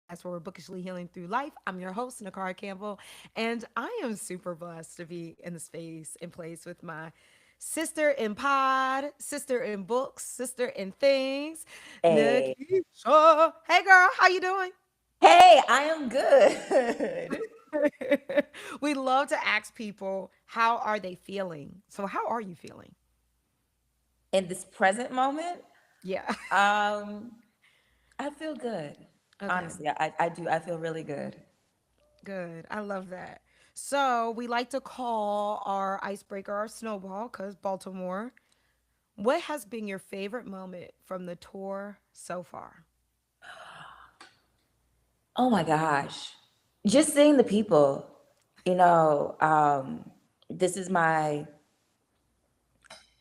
podcast where we're bookishly healing through life. I'm your host, Nakara Campbell, and I am super blessed to be in the space and place with my sister in pod, sister in books, sister in things, Hey, Nikisha. Hey girl, how you doing? hey, I am good. We love to ask people how are they feeling. So how are you feeling? In this present moment, Yeah. um, I feel good. Okay. Honestly, I do. I feel really good. Good. I love that. So we like to call our icebreaker our snowball because Baltimore. What has been your favorite moment from the tour so far? Oh my gosh. Just seeing the people, you know, this is my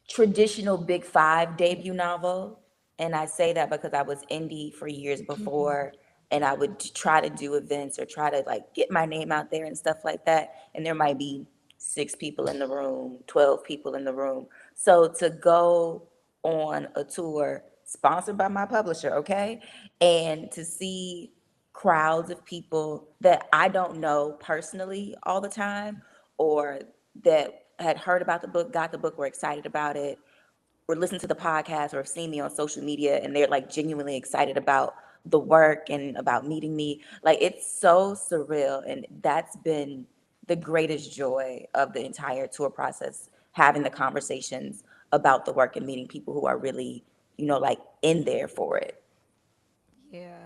traditional Big Five debut novel. And I say that because I was indie for years before, and I would try to do events or try to like get my name out there and stuff like that. And there might be 6 people in the room, 12 people in the room. So to go on a tour sponsored by my publisher, okay, and to see crowds of people that I don't know personally all the time, or that had heard about the book, got the book, were excited about it, or listened to the podcast, or have seen me on social media, and they're like genuinely excited about the work and about meeting me. Like it's so surreal, and that's been the greatest joy of the entire tour process, having the conversations about the work and meeting people who are really, like in there for it. Yeah.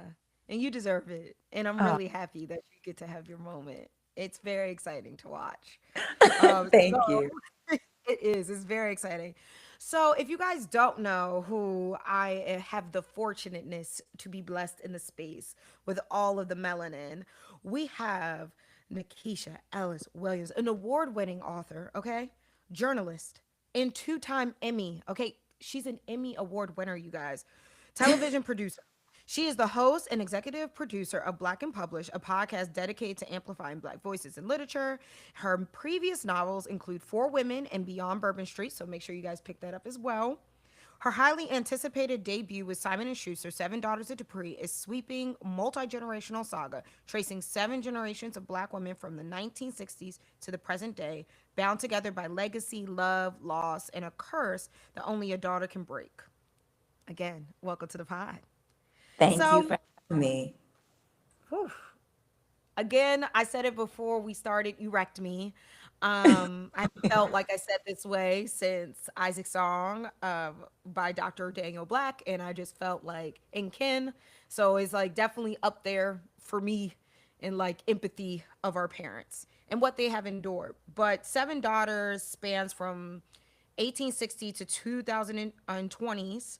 And you deserve it. And I'm Oh, really happy that you get to have your moment. It's very exciting to watch. So thank you. it is. It's very exciting. So if you guys don't know who I have the fortunateness to be blessed in the space with all of the melanin, we have Nikisha Ellis Williams, an award-winning author, okay? Journalist and two-time Emmy, okay? She's an Emmy award winner, you guys. Television producer. She is the host and executive producer of Black and Publish, a podcast dedicated to amplifying Black voices in literature. Her previous novels include For Women and Beyond Bourbon Street, so make sure you guys pick that up as well. Her highly anticipated debut with Simon and Schuster, Seven Daughters of Dupree, is sweeping multi-generational saga, tracing 7 generations of Black women from the 1960s to the present day, bound together by legacy, love, loss, and a curse that only a daughter can break. Again, welcome to the pod. Thank you So, for having me. whew, again, I said it before we started. You wrecked me. I felt like I said this way since Isaac Song by Dr. Daniel Black, and I just felt like in kin. So it's like definitely up there for me in like empathy of our parents and what they have endured. But Seven Daughters spans from 1860 to 2020s.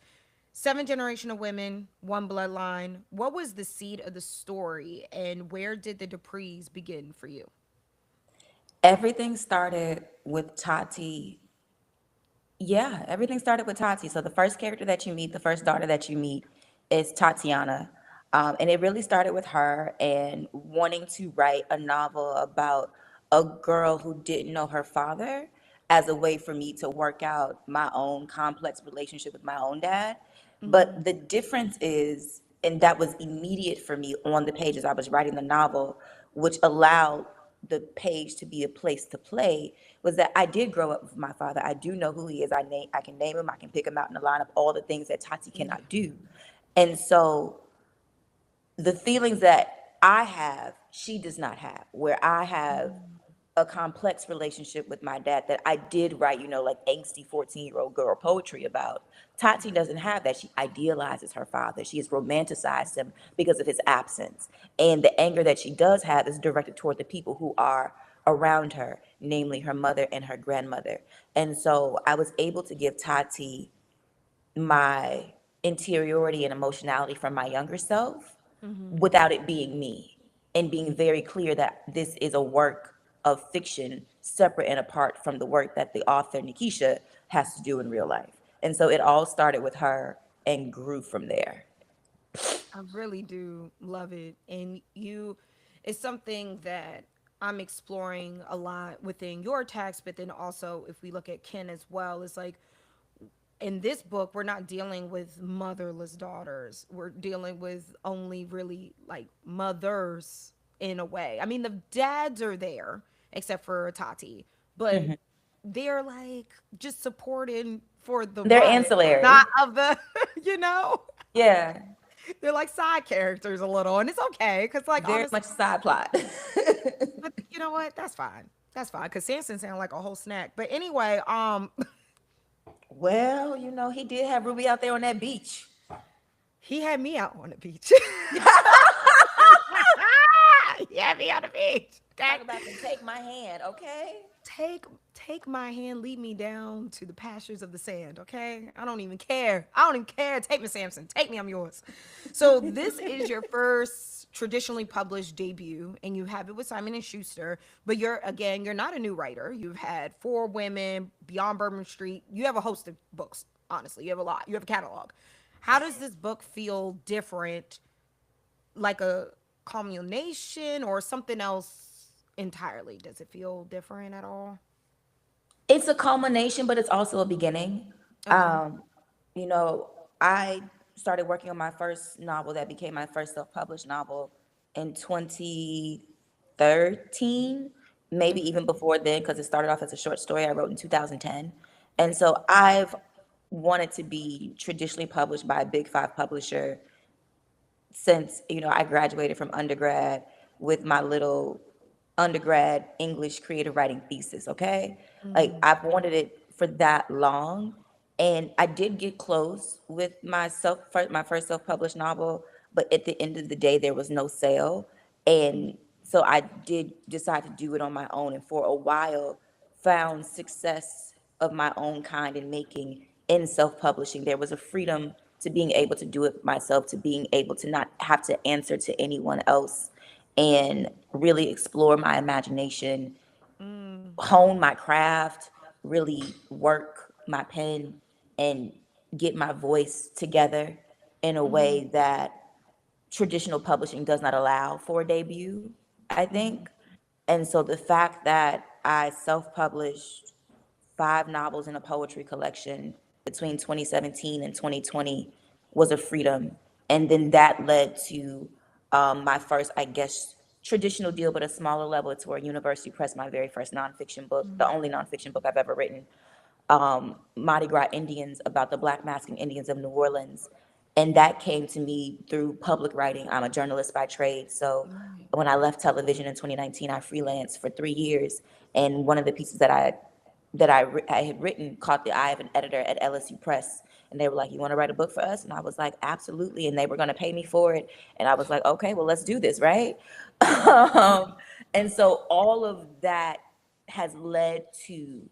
7 generation of women, one bloodline. What was the seed of the story, and where did the Duprees begin for you? Everything started with Tati. Yeah, everything started with Tati. So the first character that you meet, the first daughter that you meet, is Tatiana. And it really started with her and wanting to write a novel about a girl who didn't know her father, as a way for me to work out my own complex relationship with my own dad. But the difference is, and that was immediate for me on the page as I was writing the novel, which allowed the page to be a place to play, was that I did grow up with my father. I do know who he is. I can name him. I can pick him out in the lineup. All the things that Tati Yeah. cannot do, and so the feelings that I have, she does not have. Where I have a complex relationship with my dad that I did write, like angsty 14-year-old girl poetry about. Tati doesn't have that. She idealizes her father. She has romanticized him because of his absence. And the anger that she does have is directed toward the people who are around her, namely her mother and her grandmother. And so I was able to give Tati my interiority and emotionality from my younger self without it being me, and being very clear that this is a work of fiction separate and apart from the work that the author Nikisha has to do in real life. And so it all started with her and grew from there. I really do love it. And you, it's something that I'm exploring a lot within your text, but then also if we look at Ken as well, it's like in this book, we're not dealing with motherless daughters. We're dealing with only really like mothers in a way. I mean, the dads are there except for Tati, but Mhm. they're like just supporting for the They're wife, not ancillary. of the, you know, Yeah, they're like side characters a little, and it's okay because, like, very honestly, much side plot. but you know what? That's fine. That's fine because Samson sounded like a whole snack. But anyway, Well, he did have Ruby out there on that beach. he had me out on the beach. He had me on the beach. Okay. Talk about some take my hand, okay? Take take my hand, lead me down to the pastures of the sand, okay? I don't even care. I don't even care. Take me, Samson. Take me, I'm yours. So this is your first traditionally published debut, and you have it with Simon and Schuster. But you're not a new writer. You've had Four Women, Beyond Bourbon Street. You have a host of books. Honestly, you have a lot. You have a catalog. How does this book feel different, like a culmination or something else entirely? Does it feel different at all? It's a culmination, but it's also a beginning. Okay. Um, you know, I started working on my first novel that became my first self-published novel in 2013, maybe Okay. even before then, because it started off as a short story I wrote in 2010. And so I've wanted to be traditionally published by a big five publisher since I graduated from undergrad with my little undergrad English creative writing thesis. Okay, like Mm, I've wanted it for that long, and I did get close with my first self published novel, but at the end of the day, there was no sale, and so I did decide to do it on my own, and for a while, found success of my own kind in making in self-publishing. There was a freedom to being able to do it myself, to being able to not have to answer to anyone else, and really explore my imagination, mm, hone my craft, really work my pen, and get my voice together in a mhm, way that traditional publishing does not allow for a debut, I think. mhm, And so the fact that I self published 5 novels in a poetry collection between 2017 and 2020 was a freedom. And then that led to my first, I guess, traditional deal, but a smaller level. It's where University Press, my very first nonfiction book, the mhm, only nonfiction book I've ever written, Mardi Gras Indians, about the Black masking Indians of New Orleans. And that came to me through public writing. I'm a journalist by trade. So right, when I left television in 2019, I freelanced for 3 years. And one of the pieces I had written caught the eye of an editor at LSU Press. And they were like, "You want to write a book for us?" And I was like, "Absolutely." And they were going to pay me for it. And I was like, "Okay, well, let's do this, right?" um, and so all of that has led to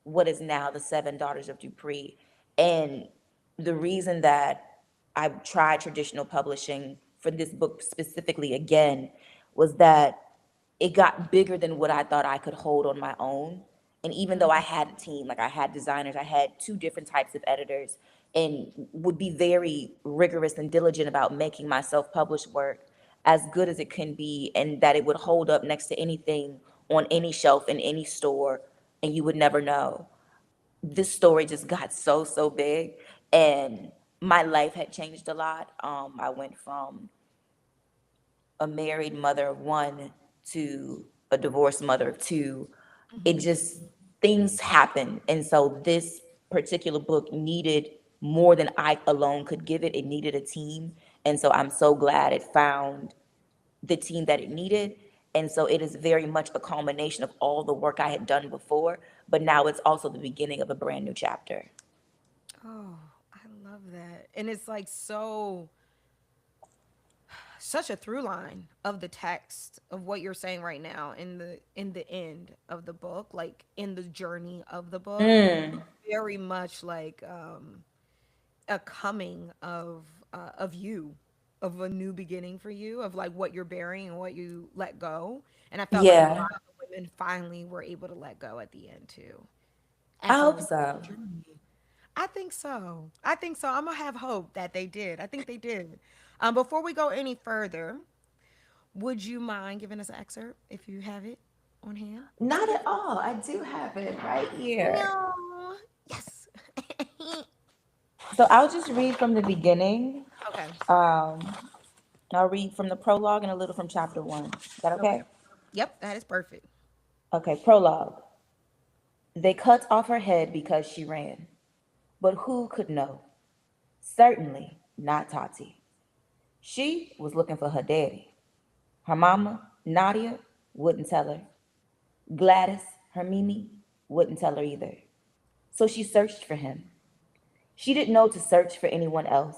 what is now the Seven Daughters of Dupree. And the reason that I tried traditional publishing for this book specifically again was that it got bigger than what I thought I could hold on my own. And even though I mm, had a team, like I had designers, I had 2 different types of editors, and would be very rigorous and diligent about making my self-published work as good as it can be, and that it would hold up next to anything on any shelf in any store, and you would never know. This story just got so big, and my life had changed a lot. I went from a married mother of one to a divorced mother of two. It mhm. just, things happen. And so this particular book needed more than I alone could give it. It needed a team. And so I'm so glad it found the team that it needed. And so it is very much a culmination of all the work I had done before, but now it's also the beginning of a brand new chapter. Oh, I love that. And it's like such a through line of the text of what you're saying right now in the end of the book, like in the journey of the book. Mm, Very much like a coming of you, of a new beginning for you, of like what you're bearing and what you let go. And I felt like a yeah, lot of the women finally were able to let go at the end too, I after hope a so. journey. I think so. I think so. I'm gonna have hope that they did. I think they did. Before we go any further, would you mind giving us an excerpt if you have it on hand? Not at all. I do have it right here. No. Yes. So I'll just read from the beginning. Okay. Um, I'll read from the prologue and a little from chapter one. Is that Okay. okay? Yep, that is perfect. Okay, prologue. They cut off her head because she ran. But who could know? Certainly not Tati. She was looking for her daddy. Her mama, Nadia, wouldn't tell her. Gladys, her Mimi, wouldn't tell her either. So she searched for him. She didn't know to search for anyone else.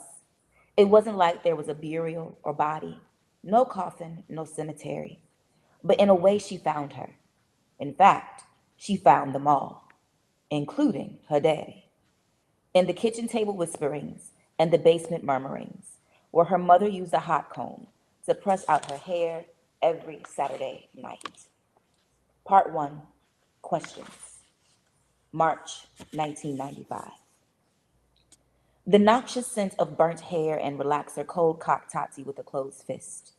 It wasn't like there was a burial or body, no coffin, no cemetery. But in a way, she found her. In fact, she found them all, including her daddy. In the kitchen table whisperings and the basement murmurings, where her mother used a hot comb to press out her hair every Saturday night. Part 1. Questions. March 1995. The noxious scent of burnt hair and relaxer cold cocked Tati with a closed fist,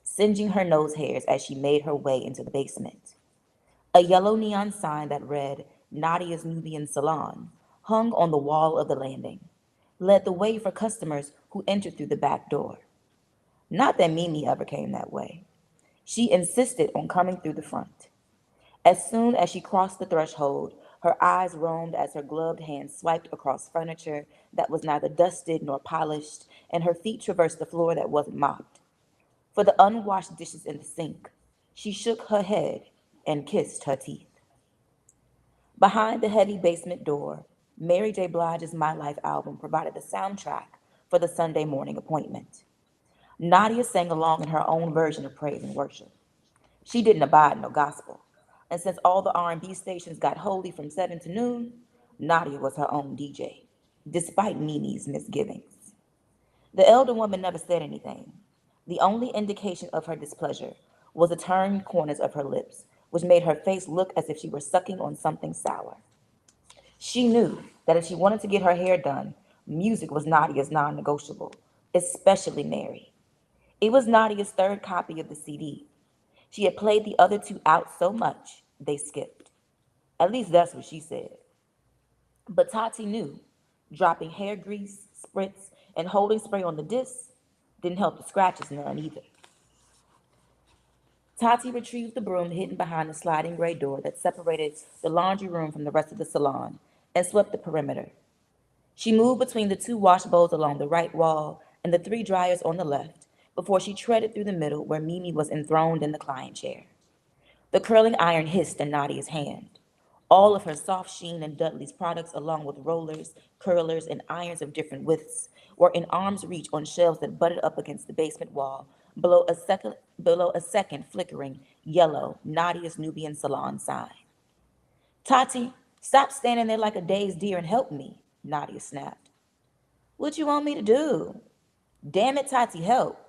singeing her nose hairs as she made her way into the basement. A yellow neon sign that read Nadia's Nubian Salon hung on the wall of the landing, led the way for customers who entered through the back door. Not that Mimi ever came that way. She insisted on coming through the front. As soon as she crossed the threshold, her eyes roamed as her gloved hands swiped across furniture that was neither dusted nor polished, and her feet traversed the floor that wasn't mopped. For the unwashed dishes in the sink, she shook her head and kissed her teeth. Behind the heavy basement door, Mary J. Blige's My Life album provided the soundtrack for the Sunday morning appointment. Nadia sang along in her own version of praise and worship. She didn't abide no gospel. And since all the R&B stations got holy from 7 to noon, Nadia was her own DJ, despite Mimi's misgivings. The elder woman never said anything. The only indication of her displeasure was the turned corners of her lips, which made her face look as if she were sucking on something sour. She knew that if she wanted to get her hair done, music was Nadia's non negotiable, especially Mary. It was Nadia's third copy of the CD. She had played the other two out so much, they skipped. At least that's what she said. But Tati knew dropping hair grease, spritz, and holding spray on the disc didn't help the scratches none either. Tati retrieved the broom hidden behind the sliding gray door that separated the laundry room from the rest of the salon and swept the perimeter. She moved between the two wash bowls along the right wall and the three dryers on the left before she treaded through the middle where Mimi was enthroned in the client chair. The curling iron hissed in Nadia's hand. All of her soft sheen and Dudley's products, along with rollers, curlers, and irons of different widths, were in arm's reach on shelves that butted up against the basement wall, below a second flickering yellow Nadia's Nubian Salon sign. Tati, stop standing there like a dazed deer and help me, Nadia snapped. What you want me to do? Damn it, Tati, help.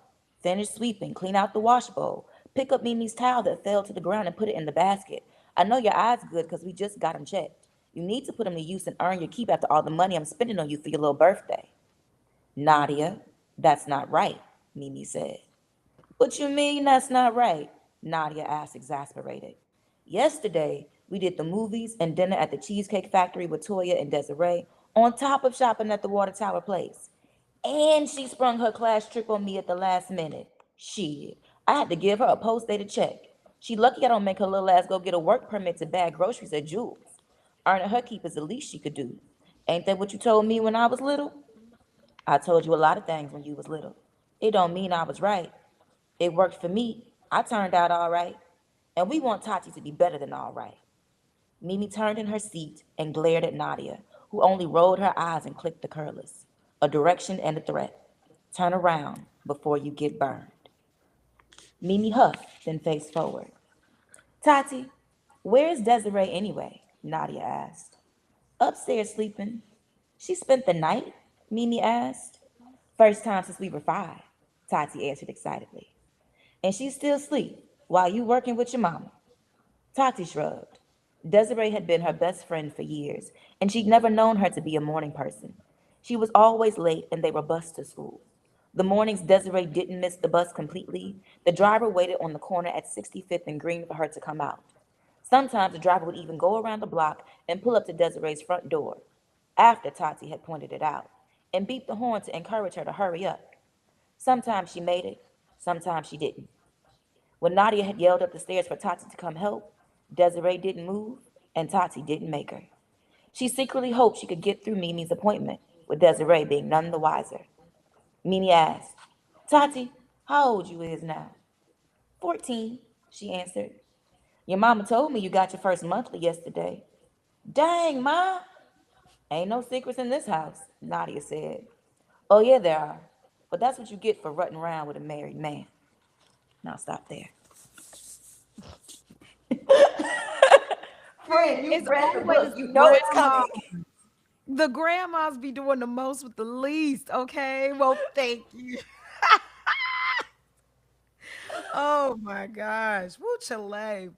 Finish sweeping, clean out the wash bowl, pick up Mimi's towel that fell to the ground and put it in the basket. I know your eyes good because we just got 'em checked. You need to put 'em to use and earn your keep after all the money I'm spending on you for your little birthday. Nadia, that's not right, Mimi said. What you mean that's not right? Nadia asked, exasperated. Yesterday, we did the movies and dinner at the Cheesecake Factory with Toya and Desiree, on top of shopping at the Water Tower Place. And she sprung her class trip on me at the last minute. Shit, I had to give her a post-dated check. She lucky I don't make her little ass go get a work permit to bag groceries at Jules. Earning her keep is the least she could do. Ain't that what you told me when I was little? I told you a lot of things when you was little. It don't mean I was right. It worked for me. I turned out all right. And we want Tati to be better than all right. Mimi turned in her seat and glared at Nadia, who only rolled her eyes and clicked the curlers. A direction and a threat. Turn around before you get burned. Mimi huffed, then faced forward. Tati, where is Desiree anyway? Nadia asked. Upstairs sleeping. She spent the night? Mimi asked. First time since we were 5, Tati answered excitedly. And she still asleep while you working with your mama. Tati shrugged. Desiree had been her best friend for years, and she'd never known her to be a morning person. She was always late, and they were bused to school. The mornings Desiree didn't miss the bus completely, the driver waited on the corner at 65th and Green for her to come out. Sometimes the driver would even go around the block and pull up to Desiree's front door, after Tati had pointed it out, and beeped the horn to encourage her to hurry up. Sometimes she made it, sometimes she didn't. When Nadia had yelled up the stairs for Tati to come help, Desiree didn't move, and Tati didn't make her. She secretly hoped she could get through Mimi's appointment, with Desiree being none the wiser. Mimi asked, Tati, how old you is now? 14, she answered. Your mama told me you got your first monthly yesterday. Dang, Ma. Ain't no secrets in this house, Nadia said. Oh, yeah, there are. But that's what you get for rutting around with a married man. Now stop there. Friend, you It's read the always book. You know it's grandma. coming. The grandmas be doing the most with the least, okay? Well, thank you. Oh my gosh. Woo, Chile.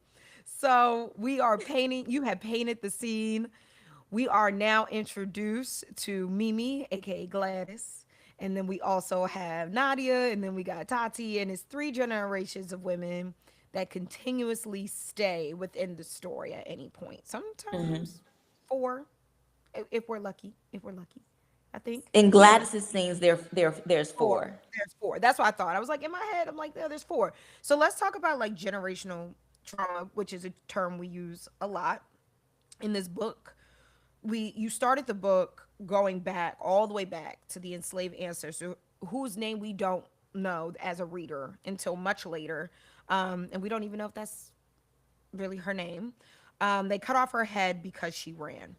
So we are painting, you have painted the scene. We are now introduced to Mimi, aka Gladys. And then we also have Nadia, and then we got Tati, and it's three generations of women that continuously stay within the story at any point. Sometimes four, if we're lucky. If we're lucky, I think. In Yeah, Gladys's scenes, there's four. four. There's four. That's what I thought. I was like in my head. I'm like, yeah, there's four. So let's talk about like generational trauma, which is a term we use a lot in this book. You started the book going back all the way back to the enslaved ancestor whose name we don't know as a reader until much later, and we don't even know if that's really her name. They cut off her head because she ran.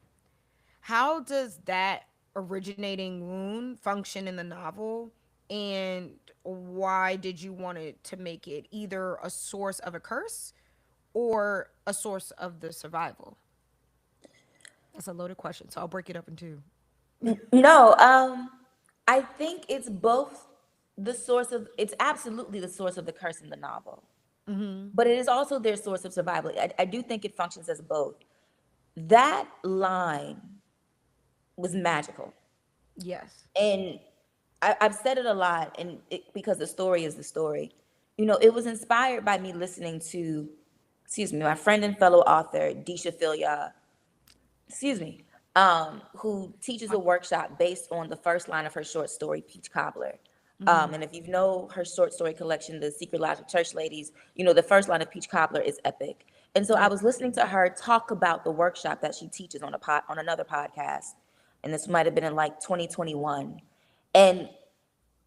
How does that originating wound function in the novel? And why did you want it to make it either a source of a curse or a source of the survival? That's a loaded question, so I'll break it up in two. No, I think it's both it's absolutely the source of the curse in the novel, but it is also their source of survival. I do think it functions as both. That line was magical. Yes. And I've said it a lot, and because the story is the story. It was inspired by me listening to, excuse me, my friend and fellow author, Disha Filia, excuse me, who teaches a workshop based on the first line of her short story, Peach Cobbler. And if you know her short story collection, The Secret Lives of Church Ladies, the first line of Peach Cobbler is epic. And so I Yeah. was listening to her talk about the workshop that she teaches on another podcast, and this might have been in like 2021. And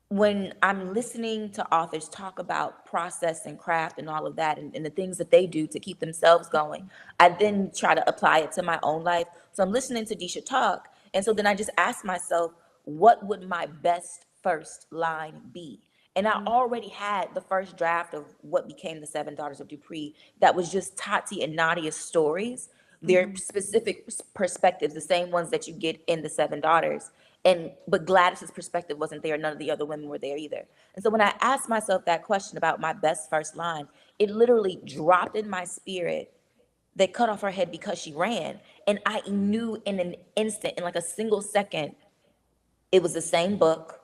when I'm listening to authors talk about process and craft and all of that, and the things that they do to keep themselves going, I then try to apply it to my own life. So I'm listening to Disha talk. And so then I just ask myself, what would my best first line be? And I already had the first draft of what became the Seven Daughters of Dupree. That was just Tati and Nadia's stories, their specific perspectives, the same ones that you get in the Seven Daughters. But Gladys's perspective wasn't there. None of the other women were there either. And so when I asked myself that question about my best first line, it literally dropped in my spirit. They cut off her head because she ran. And I knew in an instant, in like a single second, it was the same book.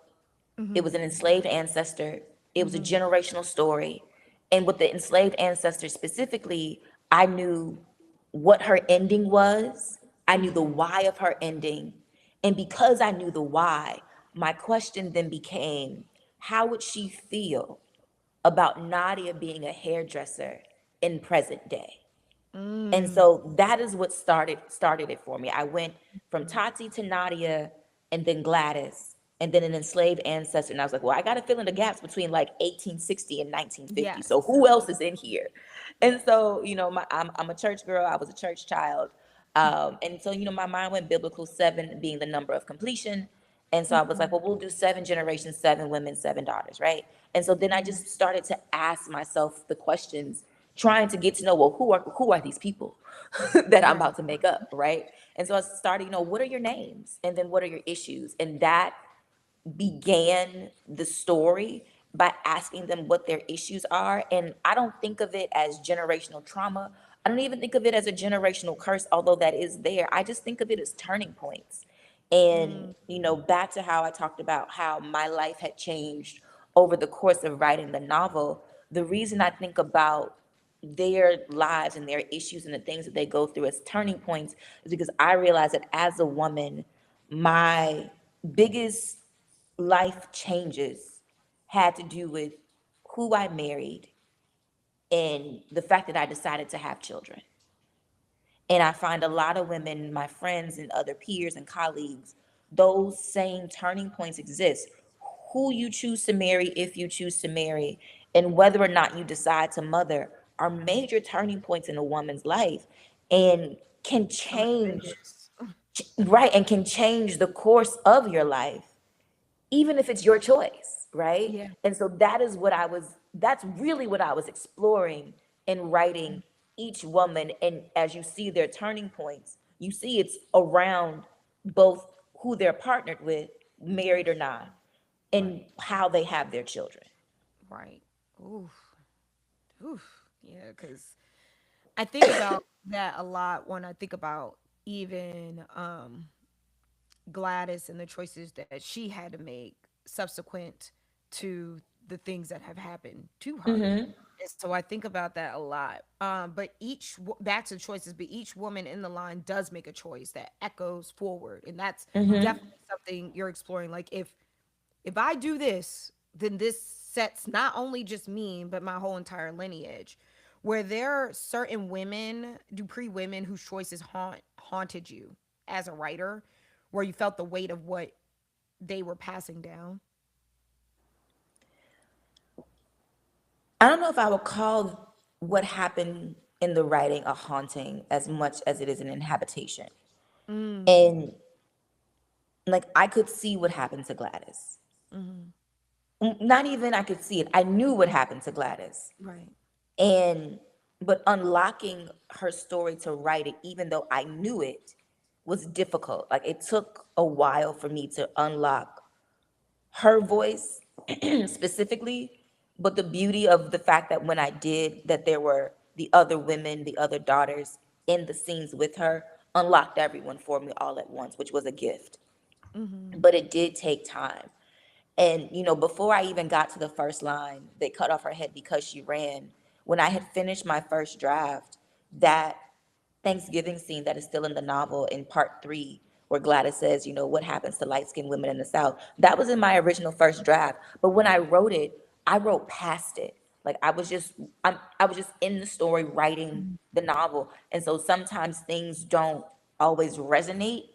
It was an enslaved ancestor. It was a generational story. And with the enslaved ancestor specifically, I knew what her ending was. I knew the why of her ending. And because I knew the why, my question then became, how would she feel about Nadia being a hairdresser in present day? And so that is what started it for me. I went from Tati to Nadia, and then Gladys, and then an enslaved ancestor. And I was like, well, I got to fill in the gaps between like 1860 and 1950. So Yes. who else is in here? And Yes. so, I'm a church girl. I was a church child. And so, my mind went biblical, seven being the number of completion. And so I was like, well, we'll do seven generations, seven women, seven daughters, right? And so then I just started to ask myself the questions, trying to get to know, well, who are these people that I'm Right. about to make up, right? And so I started, what are your names? And then what are your issues? And that began the story by asking them what their issues are. And I don't think of it as generational trauma. I don't even think of it as a generational curse, although that is there. I just think of it as turning points. And, back to how I talked about how my life had changed over the course of writing the novel, the reason I think about their lives and their issues and the things that they go through as turning points is because I realize that as a woman, my biggest life changes had to do with who I married and the fact that I decided to have children. And I find a lot of women, my friends and other peers and colleagues, those same turning points exist. Who you choose to marry, if you choose to marry, and whether or not you decide to mother are major turning points in a woman's life and can change, Tremendous. right? And can change the course of your life, even if it's your choice, right? Yeah. And so that's really what I was exploring in writing each woman. And as you see their turning points, you see it's around both who they're partnered with, married or not, and Right. how they have their children. Right. Oof. Oof. Yeah, because I think about that a lot when I think about even Gladys and the choices that she had to make subsequent to the things that have happened to her. And so I think about that a lot. But back to choices, but each woman in the line does make a choice that echoes forward, and that's definitely something you're exploring. Like if I do this, then this sets not only just me, but my whole entire lineage. Where there are certain women, Dupree women, whose choices haunted you as a writer, where you felt the weight of what they were passing down. I don't know if I would call what happened in the writing a haunting as much as it is an inhabitation. Mm, And like I could see what happened to Gladys. hmm. Not even I could see it. I knew what happened to Gladys. Right. And but unlocking her story to write it, even though I knew it, was difficult. Like it took a while for me to unlock her voice specifically, but the beauty of the fact that when I did, that there were the other women, the other daughters in the scenes with her, unlocked everyone for me all at once, which was a gift. Hmm. But it did take time. And, before I even got to the first line, they cut off her head because she ran. When I had finished my first draft, that Thanksgiving scene that is still in the novel in part 3, where Gladys says, what happens to light skinned women in the South, that was in my original first draft. But when I wrote it, I wrote past it. Like I was just in the story writing the novel. And so sometimes things don't always resonate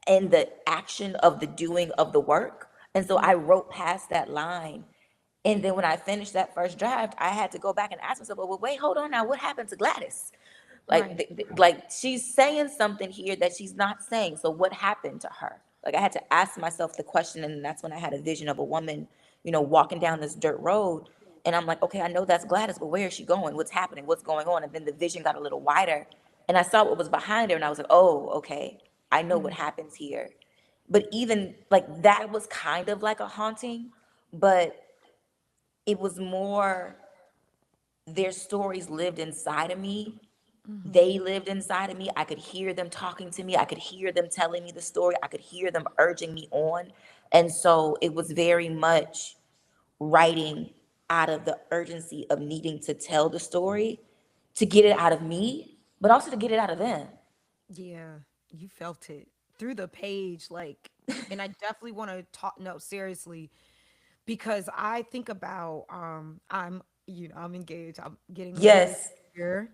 in the action of the doing of the work. And so I wrote past that line. And then when I finished that first draft, I had to go back and ask myself, well, wait, hold on now. What happened to Gladys? Like, Right. like she's saying something here that she's not saying. So what happened to her? Like I had to ask myself the question. And that's when I had a vision of a woman, walking down this dirt road. And I'm like, okay, I know that's Gladys, but where is she going? What's happening? What's going on? And then the vision got a little wider. And I saw what was behind her. And I was like, oh, okay, I know what Hmm. happens here. But even like that was kind of like a haunting, but it was more their stories lived inside of me. Hmm. They lived inside of me. I could hear them talking to me. I could hear them telling me the story. I could hear them urging me on. And so it was very much writing out of the urgency of needing to tell the story, to get it out of me, but also to get it out of them. Yeah, you felt it through the page, like, and I definitely want to talk. No, seriously, because I think about I'm engaged. I'm getting married this Yes. year.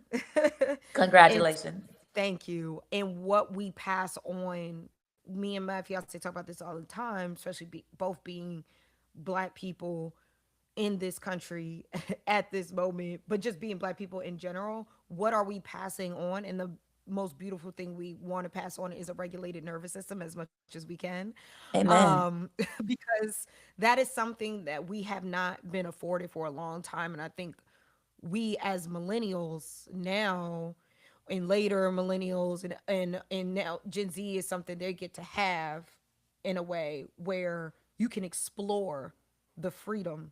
And Congratulations. thank you. And what we pass on, me and my fiance talk about this all the time, especially both being black people in this country at this moment, but just being black people in general. What are we passing on? And the most beautiful thing we want to pass on is a regulated nervous system as much as we can. Amen. Because that is something that we have not been afforded for a long time. And I think we as millennials now and later millennials and now Gen Z is something they get to have in a way where you can explore the freedom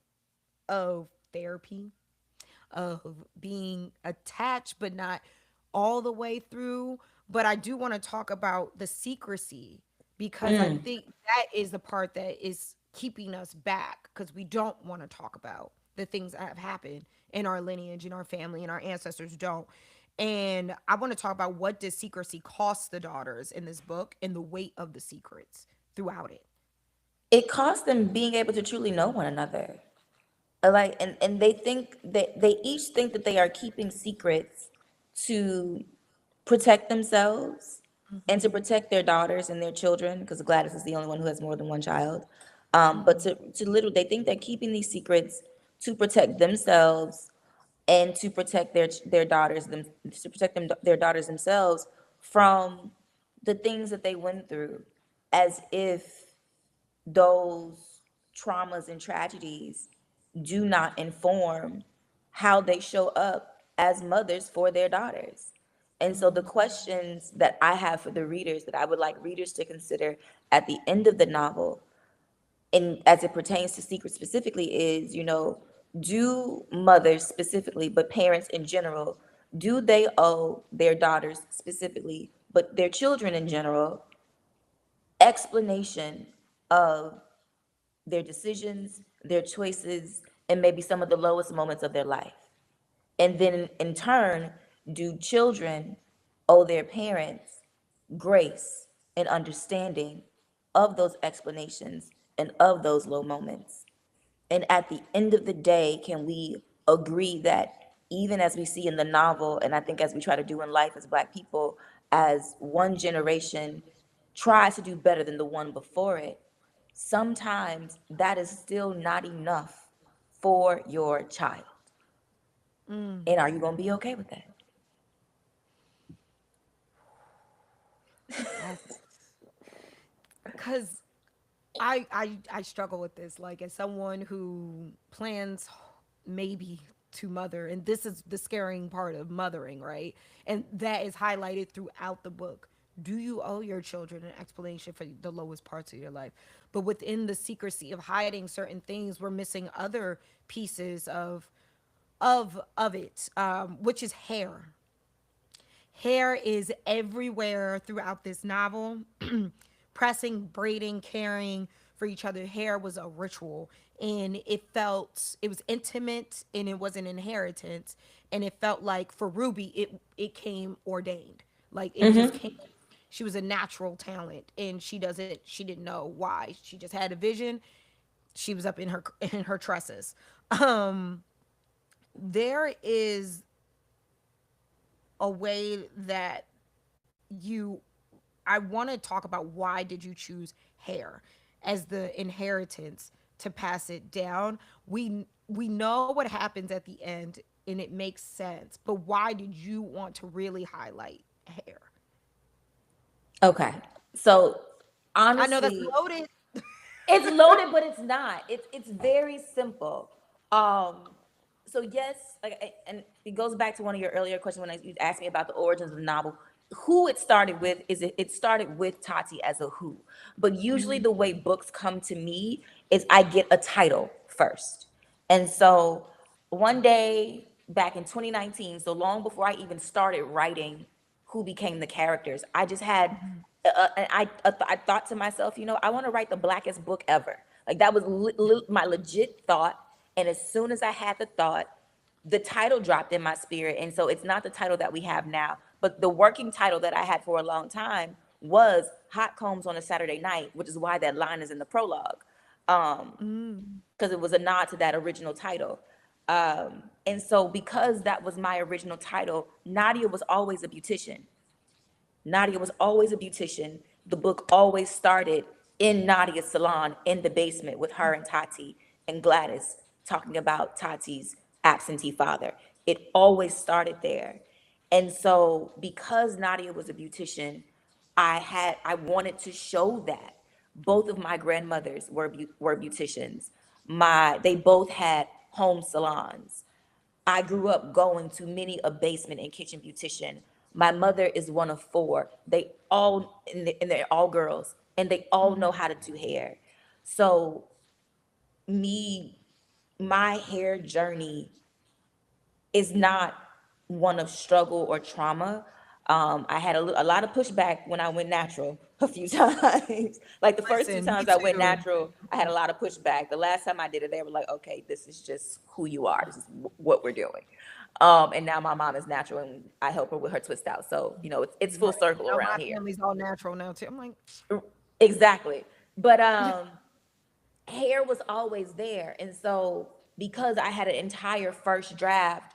of therapy, of being attached, but not all the way through. But I do want to talk about the secrecy because I think that is the part that is keeping us back because we don't want to talk about the things that have happened in our lineage, in our family, and our ancestors don't. And I want to talk about what does secrecy cost the daughters in this book and the weight of the secrets. throughout it. It costs them being able to truly know one another. Like, and they think that they each think that they are keeping secrets to protect themselves and to Hmm. protect their daughters and their children, because Gladys is the only one who has more than one child. But Hmm. to literally, they think they're keeping these secrets to protect themselves and to protect their daughters, them, to protect them, their daughters themselves from the things that they went through, as if those traumas and tragedies do not inform how they show up as mothers for their daughters. And so the Hmm. questions that I have for the readers, that I would like readers to consider at the end of the novel, and as it pertains to secrets specifically, is, do mothers specifically, but parents in general, do they owe their daughters specifically, but their children in general, explanation of their decisions, their choices, and maybe some of the lowest moments of their life? And then in turn, do children owe their parents grace and understanding of those explanations and of those low moments? And at the end of the day, can we agree that, even as we see in the novel, and I think as we try to do in life as Black people, as one generation tries to do better than the one before it, sometimes that is still not enough for your child? Mm. And are you going to be okay with that? That's because I struggle with this. Like, as someone who plans maybe to mother, and this is the scaring part of mothering, right? And that is highlighted throughout the book. Do you owe your children an explanation for the lowest parts of your life? But within the secrecy of hiding certain things, we're missing other pieces of it, which is hair. Hair is everywhere throughout this novel. Pressing, braiding, caring for each other. Hair was a ritual, and it was intimate, and it was an inheritance, and it felt like for Ruby it came ordained. Like, it just came. She was a natural talent, and she didn't know why. She just had a vision. She was up in her tresses. Um there is a way that you I want to talk about why did you choose hair as the inheritance to pass it down. We know what happens at the end, and it makes sense, but why did you want to really highlight hair? Okay. So I know that's honestly, loaded. it's loaded, but it's not. It's very simple. Um, so yes, like, and it goes back to one of your earlier questions when you asked me about the origins of the novel. Who it started with is, it started with Tati as a who. But usually the way books come to me is I get a title first. And so one day back in 2019, so long before I even started writing who became the characters, I just had, I thought to myself, I want to write the blackest book ever. Like, that was my legit thought. And as soon as I had the thought, the title dropped in my spirit. And so it's not the title that we have now, but the working title that I had for a long time was Hot Combs on a Saturday Night, which is why that line is in the prologue. Mm. Because it was a nod to that original title. And so, because that was my original title, Nadia was always a beautician. Nadia was always a beautician. The book always started in Nadia's salon in the basement with her and Tati and Gladys talking about Tati's absentee father. It always started there. And so, because Nadia was a beautician, I wanted to show that both of my grandmothers were beauticians. They both had home salons. I grew up going to many a basement and kitchen beautician. My mother is one of four. And they're all girls, and they all know how to do hair. So, me, my hair journey is not one of struggle or trauma. I had a lot of pushback when I went natural a few times. Like, the first two Listen, me times I went too. natural, I had a lot of pushback. The last time I did it, they were like, okay, this is just who you are. This is what we're doing. And now my mom is natural, and I help her with her twist out. So, it's full Right. circle Now around my here. family's all natural now too. I'm like, Exactly. But hair was always there. And so because I had an entire first draft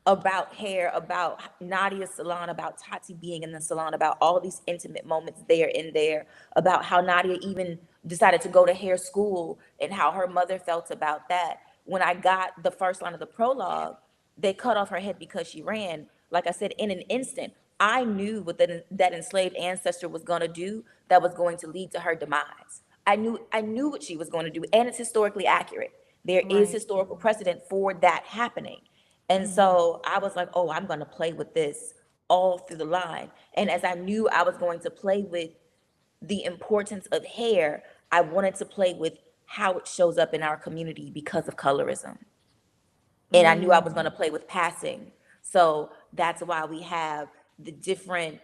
about hair, about Nadia's salon, about Tati being in the salon, about all these intimate moments there in there, about how Nadia even decided to go to hair school and how her mother felt about that. When I got the first line of the prologue, they cut off her head because she ran. Like I said, in an instant, I knew what that enslaved ancestor was going to do that was going to lead to her demise. I knew what she was going to do, and it's historically accurate. There is Right. historical precedent for that happening. And Hmm. so I was like, oh, I'm going to play with this all through the line. And as I knew I was going to play with the importance of hair, I wanted to play with how it shows up in our community because of colorism. And I knew I Mm. was going to play with passing. So that's why we have the different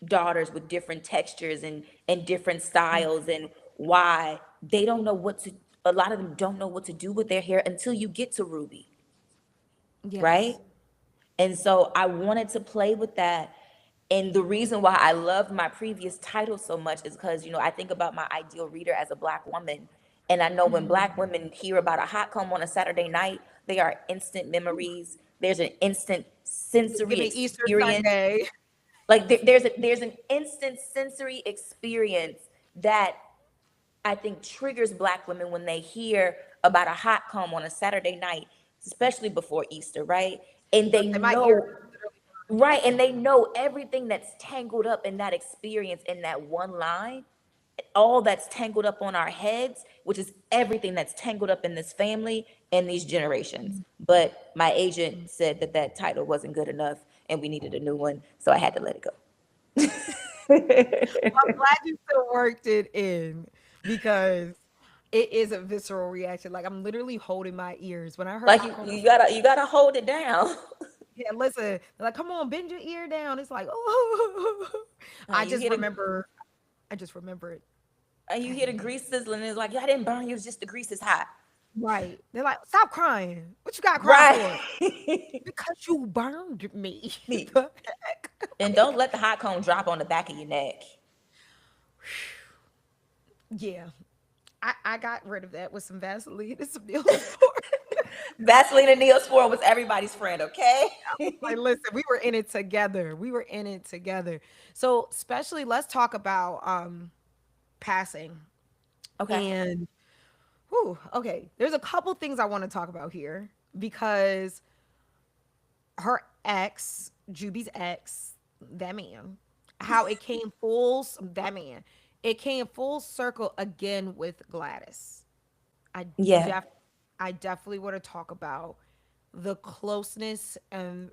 daughters with different textures and different styles, and why they don't know what to, a lot of them don't know what to do with their hair until you get to Ruby, right? Yes. And so I wanted to play with that. And the reason why I loved my previous title so much is because, I think about my ideal reader as a Black woman. And I know when Hmm. Black women hear about a hot comb on a Saturday night, they are instant memories. There's an instant Give sensory me Easter experience. Sunday. Like there's an instant sensory experience that I think triggers Black women when they hear about a hot comb on a Saturday night, especially before Easter, right? And they My ears know, literally right, and they know everything that's tangled up in that experience in that one line, all that's tangled up on our heads, which is everything that's tangled up in this family and these generations. burn. But my agent said that that title wasn't good enough and we needed a new one, so I had to let it I'm go. glad you still worked it in because it is a visceral reaction. Like I'm literally holding my ears when I heard Like hot comb. you gotta hold it down. Yeah, listen, they're like, come on, bend your ear down. It's like, oh, I You just hear the remember, I just remember it. you I hear had the to hear grease sizzling. It's like, yeah, I didn't burn you. It's just the grease is hot. right. They're like, stop crying. What you got crying Right. for? Because you burned me. Me. The heck? And don't let the hot cone drop on the back of your neck. Yeah, I got rid of that with some Vaseline and some Neosporin. Vaseline and Neosporin was everybody's friend, okay? Like, listen, we were in it together. We were in it together. So, especially, let's talk about passing. Okay. And, whew, okay, there's a couple things I want to talk about here because her ex, Juby's ex, that man, how it came that man, it came full circle again with Gladys. I Yeah. def I definitely want to talk about the closeness and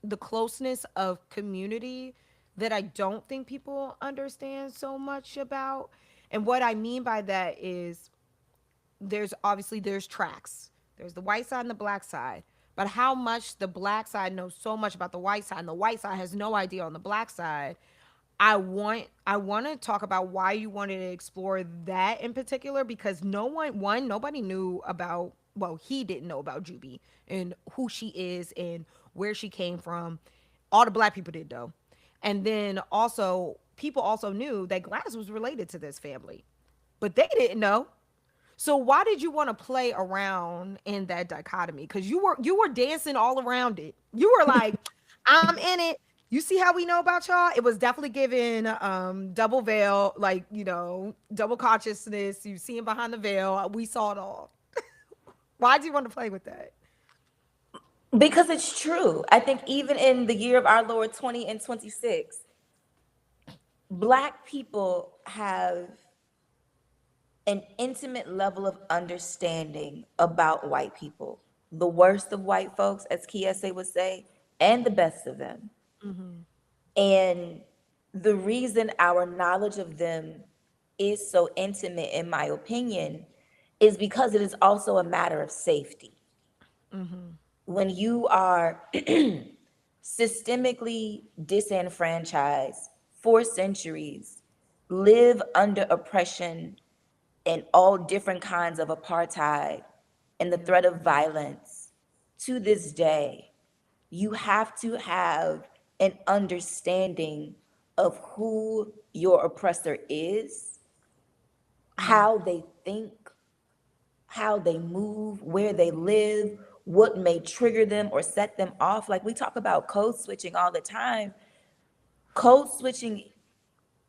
the closeness of community that I don't think people understand so much about. And what I mean by that is there's tracks. There's the white side and the black side. But how much the black side knows so much about the white side and the white side has no idea on the black side. I want to talk about why you wanted to explore that in particular because nobody knew about, well, he didn't know about Juby and who she is and where she came from. All the black people did though. And then also people also knew that Gladys was related to this family. But they didn't know. So why did you want to play around in that dichotomy? Because you were dancing all around it. You were like, I'm in it. You see how we know about y'all? It was definitely given double veil, like, double consciousness. You see him behind the veil. We saw it all. Why do you want to play with that? Because it's true. I think even in the year of our Lord 20 and 26, Black people have an intimate level of understanding about white people. The worst of white folks, as Kiese would say, and the best of them. And the reason our knowledge of them is so intimate, in my opinion, is because it is also a matter of safety. When you are systemically disenfranchised for centuries, live under oppression and all different kinds of apartheid and the Yeah. threat of violence to this day, you have to have an understanding of who your oppressor is how they think, how they move, where they live, what may trigger them or set them off. Like we talk about code switching all the time. Code switching,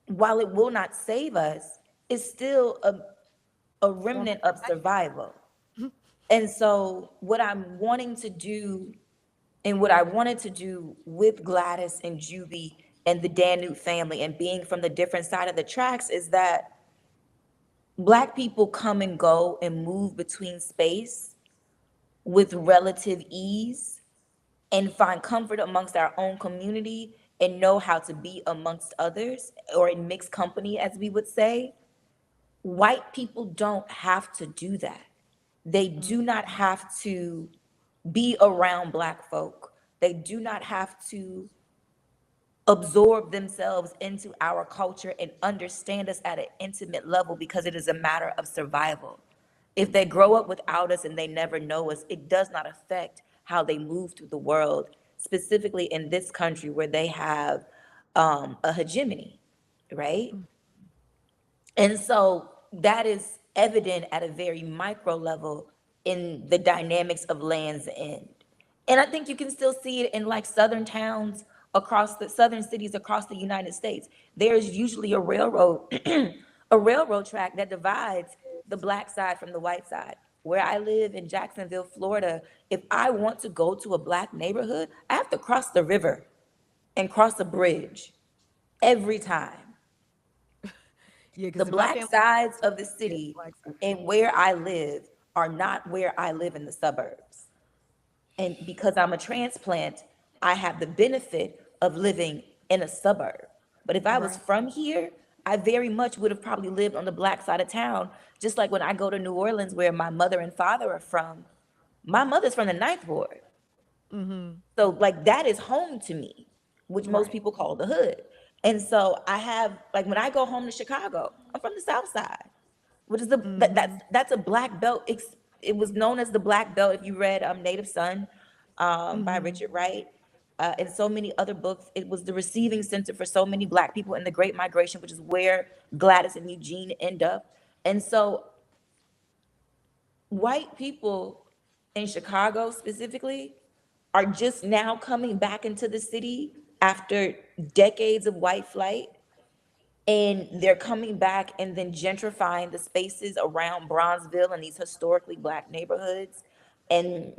while it will not save us, is still a Form of remnant of survival. And so, what I'm wanting to do, and what I wanted to do with Gladys and Juby and the Danute family, and being from the different side of the tracks, is that Black people come and go and move between space with relative ease and find comfort amongst our own community and know how to be amongst others, or in mixed company, as we would say. White people don't have to do that. They Mm, do not have to be around Black folk. They do not have to absorb themselves into our culture and understand us at an intimate level, because it is a matter of survival. If they grow up without us and they never know us, it does not affect how they move through the world, specifically in this country where they have a hegemony, right? mm, And so that is evident at a very micro level in the dynamics of Land's End. And I think you can still see it in like southern towns across the southern cities across the United States. There's usually a railroad, a railroad track that divides the Black side from the white side. Where I live in Jacksonville, Florida, if I want to go to a Black neighborhood, I have to cross the river and cross a bridge every time. yeah, The because my Black family, sides of the yeah, city like, and where I live are not where I live in the suburbs. And because I'm a transplant, I have the benefit of living in a suburb. But if I was right. from here, I very much would have probably lived on the Black side of town. Just like when I go to New Orleans, where my mother and father are from, my mother's from the Ninth Ward. Mm-hmm. So like that is home to me, which most Right. people call the hood. And so I have, like, when I go home to Chicago, I'm from the South Side, which is Mm-hmm. that's a black belt. It was known as the black belt if you read Native Son by Mm-hmm. Richard Wright. And so many other books. It was the receiving center for so many Black people in the Great Migration, which is where Gladys and Eugene end up. And so white people in Chicago specifically are just now coming back into the city after decades of white flight, and they're coming back and then gentrifying the spaces around Bronzeville and these historically Black neighborhoods, and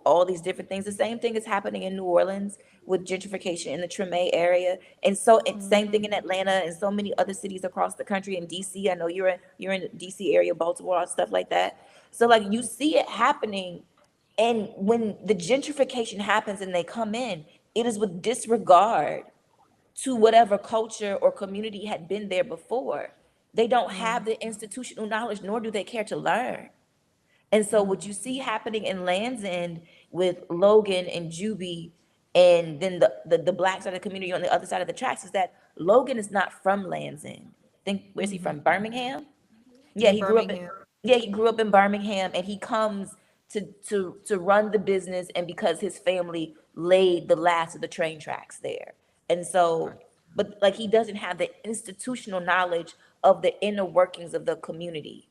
all these different things. The same thing is happening in New Orleans with gentrification in the Treme area, and so same thing in Atlanta and so many other cities across the country. In DC, I know you're in the DC area, Baltimore, stuff like that. So like you see it happening, and when the gentrification happens and they come in, it is with disregard to whatever culture or community had been there before. They don't have the institutional knowledge, nor do they care to learn. And so what you see happening in Land's End with Logan and Juby, and then the Black side of the community on the other side of the tracks, is that Logan is not from Land's End. Think, where's he Mm-hmm. from? Birmingham? Yeah, Yeah, he grew up in Birmingham. yeah, he grew up in Birmingham, and he comes to run the business, and because his family laid the last of the train tracks there. And Right. so, but like he doesn't have the institutional knowledge of the inner workings of the community,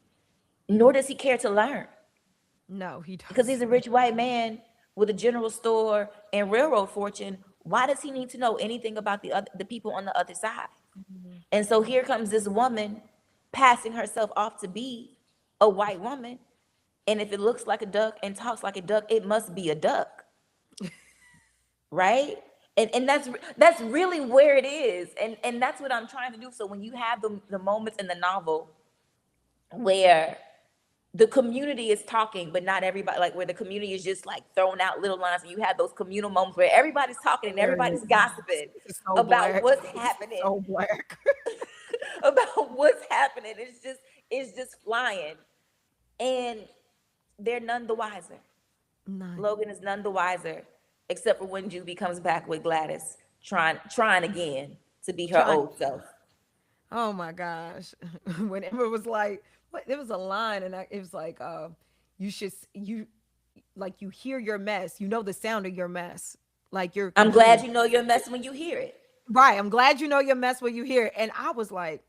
nor does he care to learn, No, he because he's a doesn't. rich white man with a general store and railroad fortune. Why does he need to know anything about the people on the other side? Mhm. And so here comes this woman passing herself off to be a white woman. And if it looks like a duck and talks like a duck, it must be a duck, right? And that's really where it is. And that's what I'm trying to do. So when you have the moments in the novel where the community is talking, but not everybody, like where the community is just like throwing out little lines, and you have those communal moments where everybody's talking and Hilarious. everybody's gossiping This is so about black. what's This is happening, so black. about what's happening. It's just flying. And they're none the wiser. None. Logan is none the wiser, except for when Juby comes back with Gladys, trying again to be her Trying. old self. Oh my gosh. When Emma was like, what? There was a line, and it was like, you should you like you hear your mess. You know the sound of your mess. Like you're I'm glad confused. you know you're a mess when you hear it. Right. I'm glad you know your mess when you hear it. And I was like,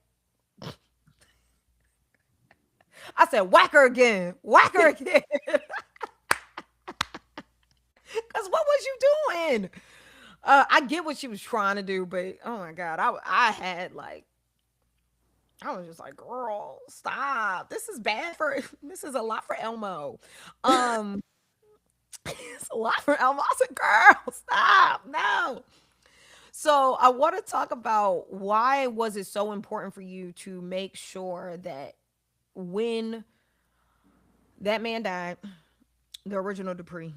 I said, whack her again. Whack her again. Because what was you doing? I get what she was trying to do, but oh my God, I had like, I was just like, girl, stop. This is bad for, this is a lot for Elmo. Um, it's a lot for Elmo. I said, girl, stop. No. So I want to talk about why was it so important for you to make sure that when that man died, the original Dupree,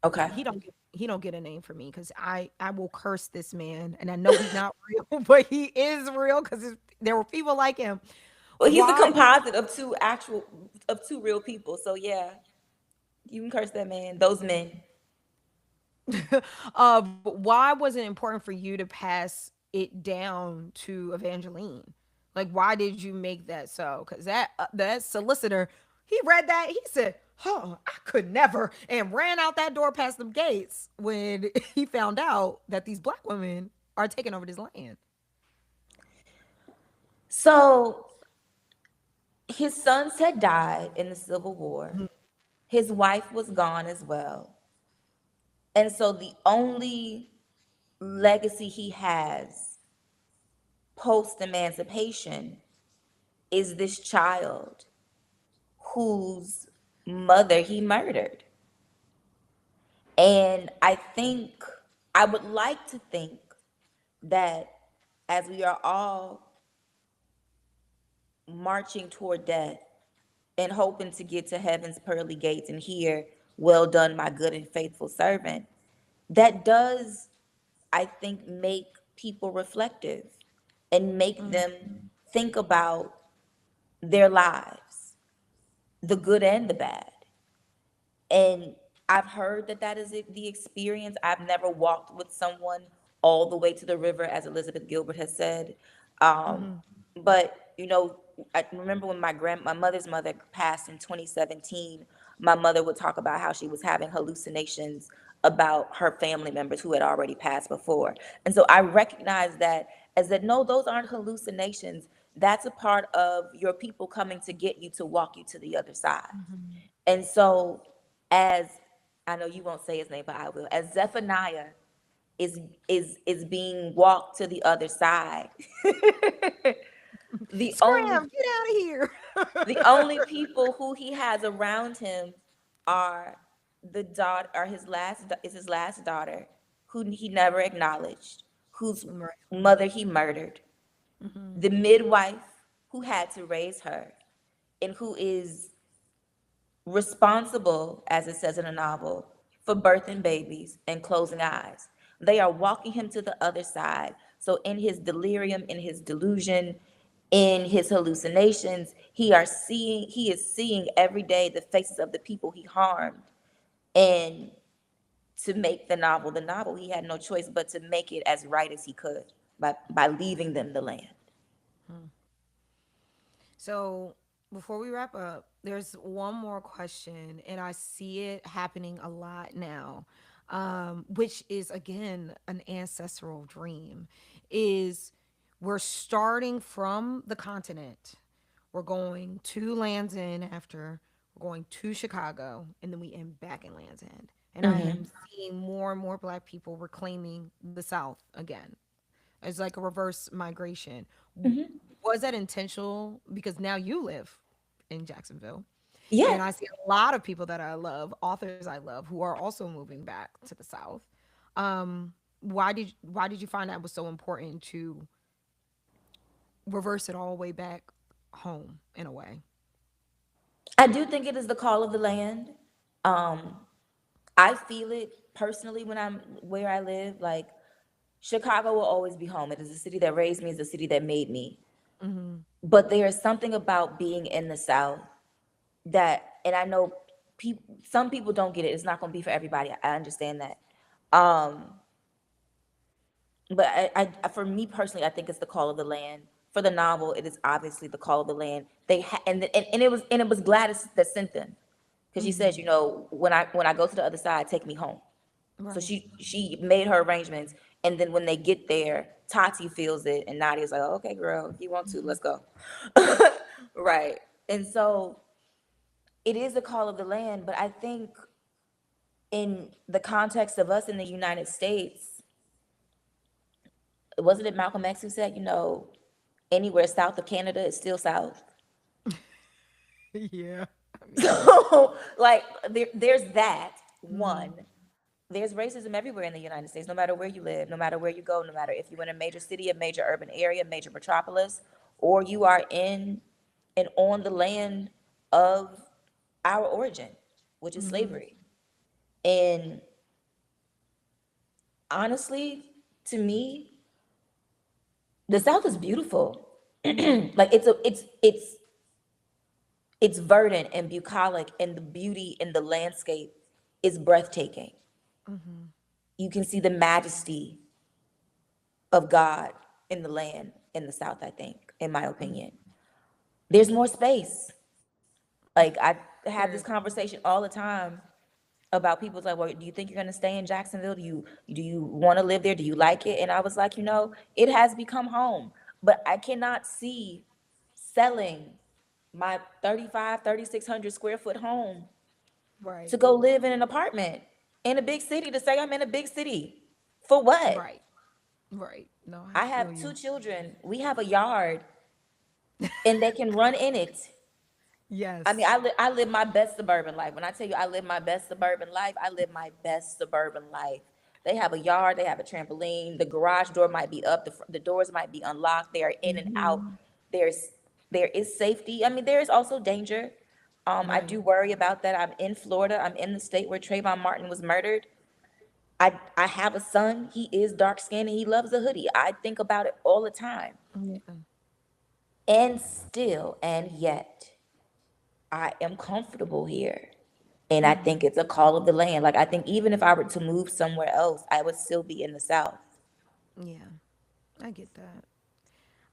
Okay. he don't get a name for me because I will curse this man and I know he's not real, but he is real because there were people like him. Well, he's the Why? composite of two real people. So yeah, you can curse that man, those men. Why was it important for you to pass it down to Evangeline? Like, why did you make that so? Because that solicitor, he read that, he said, "Huh, I could never," and ran out that door past them gates when he found out that these black women are taking over this land. So his sons had died in the Civil War. His wife was gone as well. And so the only legacy he has post emancipation is this child whose mother he murdered. And I would like to think that as we are all marching toward death and hoping to get to heaven's pearly gates and hear, well done, my good and faithful servant, that does, I think, make people reflective and make Mm, them think about their lives, the good and the bad. And I've heard that that is the experience. I've never walked with someone all the way to the river, as Elizabeth Gilbert has said. Um, mhm, but I remember when my mother's mother passed in 2017. My mother would talk about how she was having hallucinations about her family members who had already passed before, and so I recognize that as that no, those aren't hallucinations. That's a part of your people coming to get you to walk you to the other side. mhm. And so, as I know you won't say his name, but I will. As Zephaniah is being walked to the other side, the only Scram, get out of here. the only people who he has around him are his last daughter, who he never acknowledged, whose Right. mother he murdered, Mhm. the midwife who had to raise her, and who is responsible, as it says in a novel, for birthing babies and closing eyes. They are walking him to the other side. So in his delirium, in his delusion, in his hallucinations, he is seeing every day the faces of the people he harmed. And to make the novel, he had no choice but to make it as right as he could by leaving them the land. So before we wrap up, there's one more question, and I see it happening a lot now, which is again an ancestral dream. Is we're starting from the continent, we're going to Land's End after, we're going to Chicago, and then we end back in Land's End. And I am Hmm. seeing more and more Black people reclaiming the South again. It's like a reverse migration. Hmm. Was that intentional? Because now you live in Jacksonville, Yeah. and I see a lot of people that I love, authors I love, who are also moving back to the South. Why did you find that was so important to reverse it all the way back home in a way? I do think it is the call of the land. Um, I feel it personally when I'm where I live. Like Chicago will always be home. It is the city that raised me, it's the city that made me. Hmm. But there is something about being in the South and I know some people don't get it. It's not going to be for everybody. I understand that. Um, but for me personally, I think it's the call of the land. For the novel, it is obviously the call of the land. And it was Gladys that sent them, because she says, Hmm. when I go to the other side, take me home. So Right. she made her arrangements, and then when they get there, Tati feels it, and Nadia's like, "Oh, okay, girl, if you want to, let's go." Right. And so it is a call of the land, but I think in the context of us in the United States, wasn't it Malcolm X who said, anywhere south of Canada is still south? Yeah. I mean, So, like, there's that mm, one. There's racism everywhere in the United States, no matter where you live, no matter where you go, no matter if you're in a major city, a major urban area, major metropolis, or you are in and on the land of our origin, which is mhm, slavery. And honestly, to me, the South is beautiful. yeah. Like it's verdant and bucolic, and the beauty in the landscape is breathtaking. Mhm. You can see the majesty of God in the land in the South, I think, in my Mm. opinion. There's more space. Like, I have There this is. conversation all the time about people's like, well, do you think you're gonna stay in Jacksonville? Do you want to live there? Do you like it? And I was like, it has become home, but I cannot see selling my 3,600 square foot home Right. to go live in an apartment in a big city to say I'm in a big city. For what? Right. Right. No, I I feel have two you. children. We have a yard and they can run in it. I mean, Yes. I live my best suburban life. When I tell you I live my best suburban life, I live my best suburban life. They have a yard, they have a trampoline, the garage door might be up, the doors might be unlocked, they are in and out. Mhm. There's there is safety. I mean, there is also danger. I Right. do worry about that. I'm in Florida. I'm in the state where Trayvon Martin was murdered. I have a son. He is dark skinned and he loves a hoodie. I think about it all the time. Yeah. And still, and yet, I am comfortable here. And I think Mhm. it's a call of the land. Like, I think even if I were to move somewhere else, I would still be in the South. Yeah. I get that.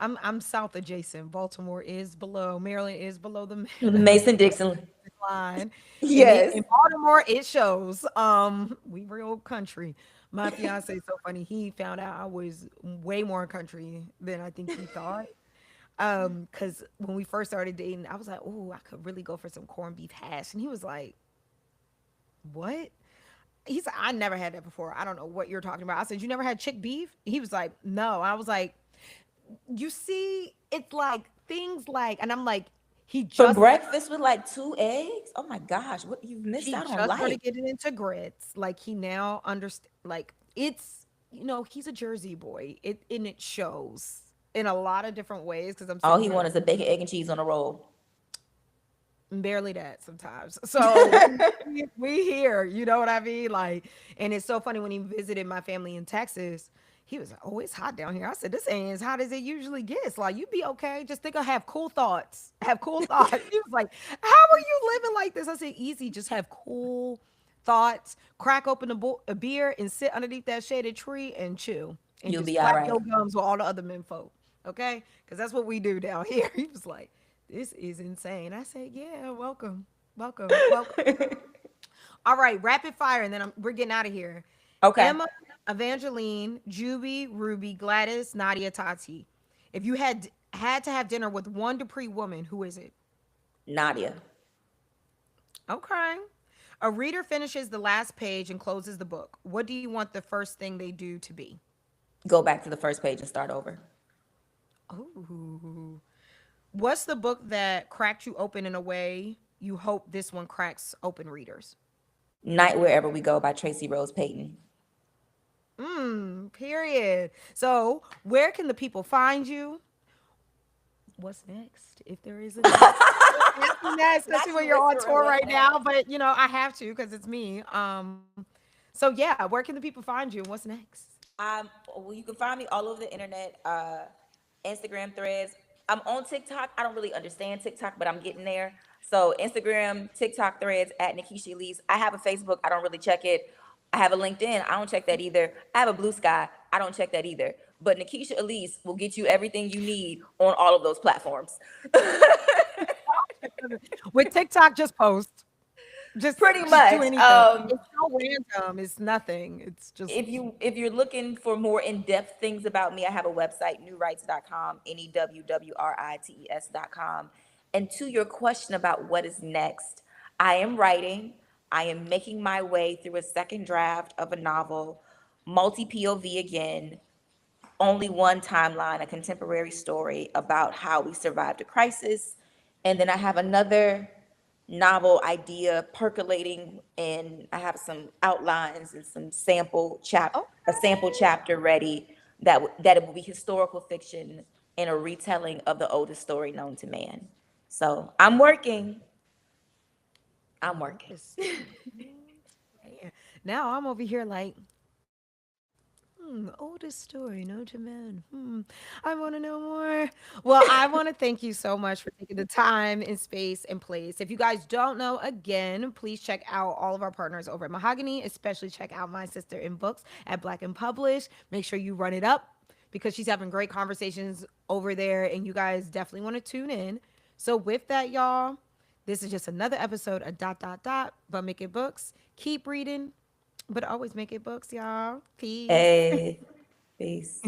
I'm south adjacent. Baltimore is below. Maryland is below the The the Mason Dixon. line. And it Yes. in Baltimore it shows. We real country. My fiance is so funny. He found out I was way more country than I think he thought. Because when we first started dating, I was like, "Oh, I could really go for some corned beef hash," and he was like, "What?" He said, "I never had that before. I don't know what you're talking about." I said, "You never had chick beef?" He was like, "No." I was like, "You see, it's like things like," and I'm like, "He For just breakfast with like two eggs? Oh my gosh, what you've missed he out on just life. started getting into grits. Like he now understand. Like it's he's a Jersey boy. It shows in a lot of different ways. Because I'm All sitting he here like wanted is a bacon, egg, and cheese on a roll. barely that sometimes. So we here. You know what I mean? Like, and it's so funny when he visited my family in Texas. He was like, "Oh, it's hot down here." I said, "This ain't as hot as it usually gets. Like, you be okay. Just think of have cool thoughts. Have cool thoughts." He was like, "How are you living like this?" I said, "Easy. Just have cool thoughts. Crack open a beer and sit underneath that shaded tree and chill and You'll just be all flap right. your gums with all the other men folk. Okay? Because that's what we do down here." He was like, "This is insane." I said, "Yeah, welcome, welcome, welcome." All right, rapid fire, and then we're getting out of here. Okay. Emma, Evangeline, Juby, Ruby, Gladys, Nadia, Tati. If you had to have dinner with one Dupree woman, who is it? Nadia. Okay. A reader finishes the last page and closes the book. What do you want the first thing they do to be? Go back to the first page and start over. Ooh. What's the book that cracked you open in a way you hope this one cracks open readers? Night Wherever We Go by Tracy Rose Payton. Period. So, where can the people find you? What's next? If there is a next. Asking that, especially Not when you you're on whispering tour what's right next. now, but I have to because it's me. So yeah, where can the people find you and what's next? Well, you can find me all over the internet, Instagram threads. I'm on TikTok. I don't really understand TikTok, but I'm getting there. So Instagram, TikTok threads at Nikisha Elise. I have a Facebook. I don't really check it. I have a LinkedIn. I don't check that either. I have a Blue Sky. I don't check that either. But Nikisha Elise will get you everything you need on all of those platforms. With TikTok, just post. Just Pretty just do much. anything. It's so random. It's nothing. It's just If you're looking for more in-depth things about me, I have a website, newwrites.com, newwrites.com. And to your question about what is next, I am writing. I am making my way through a second draft of a novel, multi POV again, only one timeline, a contemporary story about how we survived a crisis. And then I have another novel idea percolating, and I have some outlines and some a sample chapter ready that it will be historical fiction and a retelling of the oldest story known to man. So I'm working. Oldest story. Man. Now I'm over here like, oldest story, no to man. I want to know more. Well, I want to thank you so much for taking the time and space and place. If you guys don't know, again, please check out all of our partners over at Mahogany, especially check out My Sister in Books at Black and Publish. Make sure you run it up because she's having great conversations over there, and you guys definitely want to tune in. So, with that, y'all, this is just another episode of Dot Dot Dot, but make it books. Keep reading, but always make it books, y'all. Peace. Hey, peace.